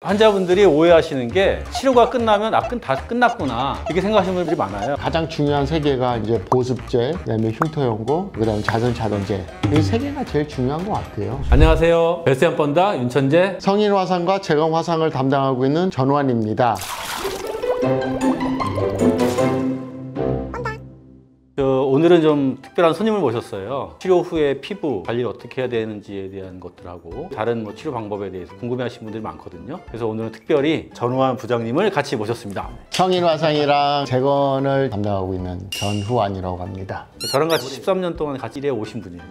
환자분들이 오해하시는 게 치료가 끝나면 다 끝났구나 이렇게 생각하시는 분들이 많아요. 가장 중요한 세 개가 이제 보습제, 그다음에 흉터연고, 그다음에 자선 차단제. 이 세 개가 제일 중요한 것 같아요. 안녕하세요. 벨스앤 번다 윤천재. 성인 화상과 재검 화상을 담당하고 있는 전환입니다. 오늘은 좀 특별한 손님을 모셨어요. 치료 후에 피부 관리를 어떻게 해야 되는지에 대한 것들하고 다른 치료 방법에 대해서 궁금해하시는 분들이 많거든요. 그래서 오늘은 특별히 전후환 부장님을 같이 모셨습니다. 성인 화상이랑 재건을 담당하고 있는 전후환이라고 합니다. 저랑 같이 13년 동안 같이 일해 오신 분이에요.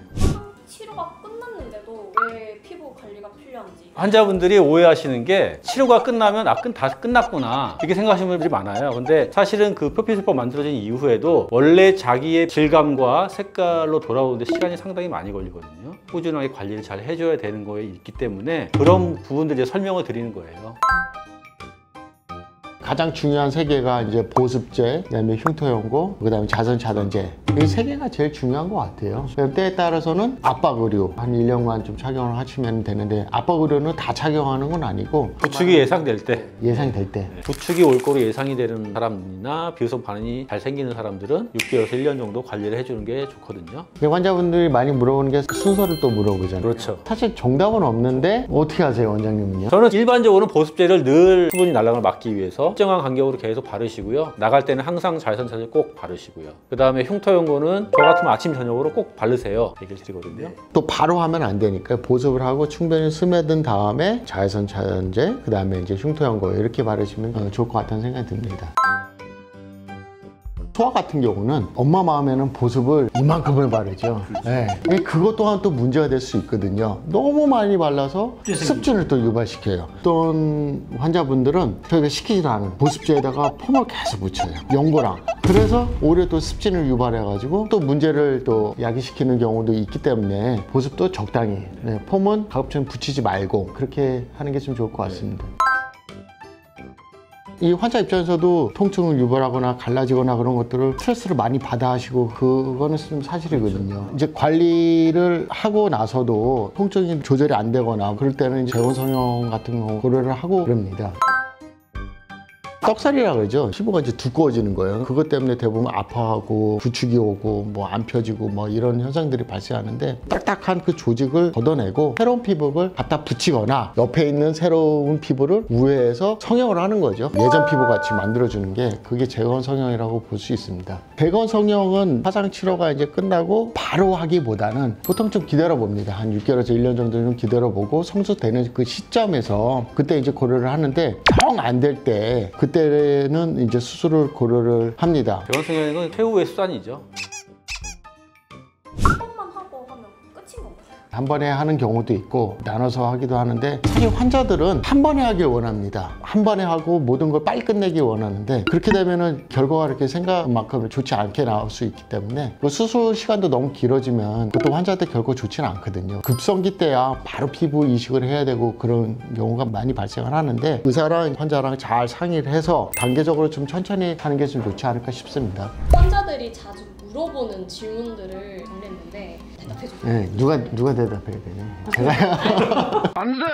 치료가 끝났는데도 왜 피부 관리가 필요한지. 환자분들이 오해하시는 게 치료가 끝나면 다 끝났구나 이렇게 생각하시는 분들이 많아요. 근데 사실은 그 표피세포가 만들어진 이후에도 원래 자기의 질감과 색깔로 돌아오는데 시간이 상당히 많이 걸리거든요. 꾸준하게 관리를 잘 해줘야 되는 거에 있기 때문에 그런 부분들 설명을 드리는 거예요. 가장 중요한 세 개가 이제 보습제, 그다음에 흉터연고, 그다음에 자선 차단제. 이 세 개가 제일 중요한 것 같아요. 때에 따라서는 압박 의료 한 1년간 좀 착용을 하시면 되는데, 압박 의료는 다 착용하는 건 아니고 부축이 예상될 때, 예상될 때. 부축이 올 거로 예상이 되는 사람이나 비후성 반응이 잘 생기는 사람들은 6개월에서 1년 정도 관리를 해주는 게 좋거든요. 환자분들이 많이 물어보는 게 순서를 또 물어보잖아요. 그렇죠. 사실 정답은 없는데 어떻게 하세요, 원장님은요? 저는 일반적으로는 보습제를 늘 수분이 날아가는 걸 막기 위해서 일정한 간격으로 계속 바르시고요. 나갈 때는 항상 자외선 차단제 꼭 바르시고요. 그 다음에 흉터연고는 저 같으면 아침 저녁으로 꼭 바르세요 얘기를 드리거든요. 또 바로 하면 안 되니까 보습을 하고 충분히 스며든 다음에 자외선 차단제, 그 다음에 이제 흉터연고 이렇게 바르시면 좋을 것 같다는 생각이 듭니다. 소아 같은 경우는 엄마 마음에는 보습을 이만큼을 바르죠. 네. 그것 또한 또 문제가 될 수 있거든요. 너무 많이 발라서 습진을 또 유발시켜요. 어떤 환자분들은 저희가 시키지도 않은 보습제에다가 폼을 계속 붙여요. 연고랑. 그래서 오히려 또 습진을 유발해가지고 또 문제를 또 야기시키는 경우도 있기 때문에 보습도 적당히, 폼은 가급적 붙이지 말고 그렇게 하는 게 좀 좋을 것 같습니다. 이 환자 입장에서도 통증을 유발하거나 갈라지거나 그런 것들을 스트레스를 많이 받아 하시고 그거는 좀 사실이거든요. 이제 관리를 하고 나서도 통증이 조절이 안 되거나 그럴 때는 재원 성형 같은 경우 고려를 하고 그럽니다. 떡살이라 그러죠. 피부가 이제 두꺼워지는 거예요. 그것 때문에 대부분 아파하고 부축이 오고 뭐 안 펴지고 뭐 이런 현상들이 발생하는데, 딱딱한 그 조직을 걷어내고 새로운 피부를 갖다 붙이거나 옆에 있는 새로운 피부를 우회해서 성형을 하는 거죠. 예전 피부 같이 만들어주는 게 그게 재건 성형이라고 볼 수 있습니다. 재건 성형은 화상 치료가 이제 끝나고 바로 하기보다는 보통 좀 기다려 봅니다. 한 6개월에서 1년 정도 좀 기다려 보고 성수되는 그 시점에서 그때 이제 고려를 하는데, 정 안 될 때 그때는 이제 수술을 고려를 합니다. 재건 성형은 최후의 수단이죠. 한 번만 하고 하면 끝인 건가요? 한 번에 하는 경우도 있고 나눠서 하기도 하는데, 사실 환자들은 한 번에 하길 원합니다. 한 번에 하고 모든 걸 빨리 끝내길 원하는데, 그렇게 되면은 결과가 이렇게 생각만큼 좋지 않게 나올 수 있기 때문에 수술 시간도 너무 길어지면 그것도 환자한테 결코 좋지는 않거든요. 급성기 때야 바로 피부 이식을 해야 되고 그런 경우가 많이 발생을 하는데, 의사랑 환자랑 잘 상의를 해서 단계적으로 좀 천천히 하는 게 좀 좋지 않을까 싶습니다. 환자들이 자주 물어보는 질문들을 정리했는데 대답해주세요. 네, 누가 대답해야 되냐? 제가요. 안 돼!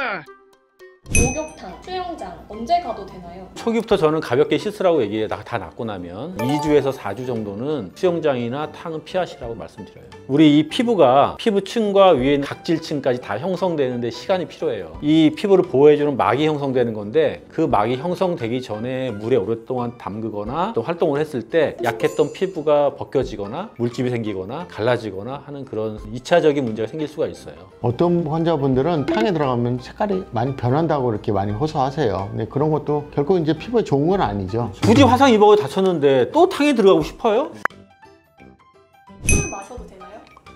목욕탕, 수영장 언제 가도 되나요? 초기부터 저는 가볍게 씻으라고 얘기해. 다 낫고 나면 2주에서 4주 정도는 수영장이나 탕은 피하시라고 말씀드려요. 우리 이 피부가 피부층과 위에 있는 각질층까지 다 형성되는데 시간이 필요해요. 이 피부를 보호해주는 막이 형성되는 건데, 그 막이 형성되기 전에 물에 오랫동안 담그거나 또 활동을 했을 때 약했던 피부가 벗겨지거나 물집이 생기거나 갈라지거나 하는 그런 2차적인 문제가 생길 수가 있어요. 어떤 환자분들은 탕에 들어가면 색깔이 많이 변한다고 이렇게 많이 호소하세요. 근데 그런 것도 결국 이제 피부에 좋은 건 아니죠. 굳이 화상 입어서 다쳤는데 또 탕에 들어가고 싶어요? 술 마셔도 되나요?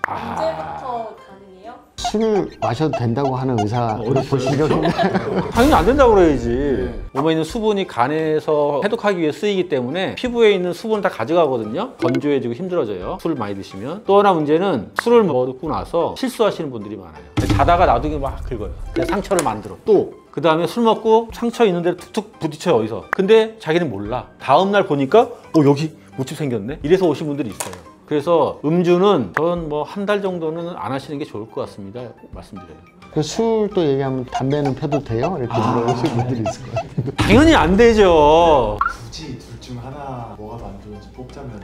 언제부터 가능해요? 술을 마셔도 된다고 하는 의사 보신 적 있나요? 당연히 안 된다고 그래야지. 몸에 있는 수분이 간에서 해독하기 위해 쓰이기 때문에 피부에 있는 수분을 다 가져가거든요. 건조해지고 힘들어져요, 술을 많이 드시면. 또 하나 문제는 술을 먹고 나서 실수하시는 분들이 많아요. 자다가 놔두기 막 긁어요. 그냥 상처를 만들어. 또 그 다음에 술 먹고 상처 있는 데를 툭툭 부딪혀요, 어디서. 근데 자기는 몰라. 다음날 보니까 여기 물집 생겼네? 이래서 오신 분들이 있어요. 그래서 음주는 전 뭐 한 달 정도는 안 하시는 게 좋을 것 같습니다. 말씀드려요. 그 술 또 얘기하면 담배는 펴도 돼요? 이렇게 물어보시는 분들이 있을 것 같아요. 당연히 안 되죠. 굳이 둘 중 하나 뭐가 더 안 좋은지 뽑자면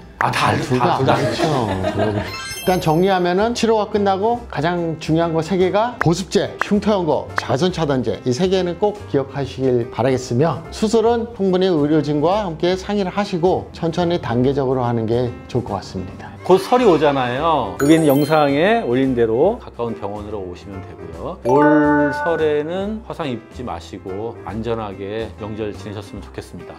둘다 그렇죠. 일단 정리하면은 치료가 끝나고 가장 중요한 거 세 개가 보습제, 흉터연고, 자외선 차단제 이 세 개는 꼭 기억하시길 바라겠으며 수술은 충분히 의료진과 함께 상의를 하시고 천천히 단계적으로 하는 게 좋을 것 같습니다. 곧 설이 오잖아요. 여기 있는 영상에 올린 대로 가까운 병원으로 오시면 되고요. 올 설에는 화상 입지 마시고 안전하게 명절 지내셨으면 좋겠습니다.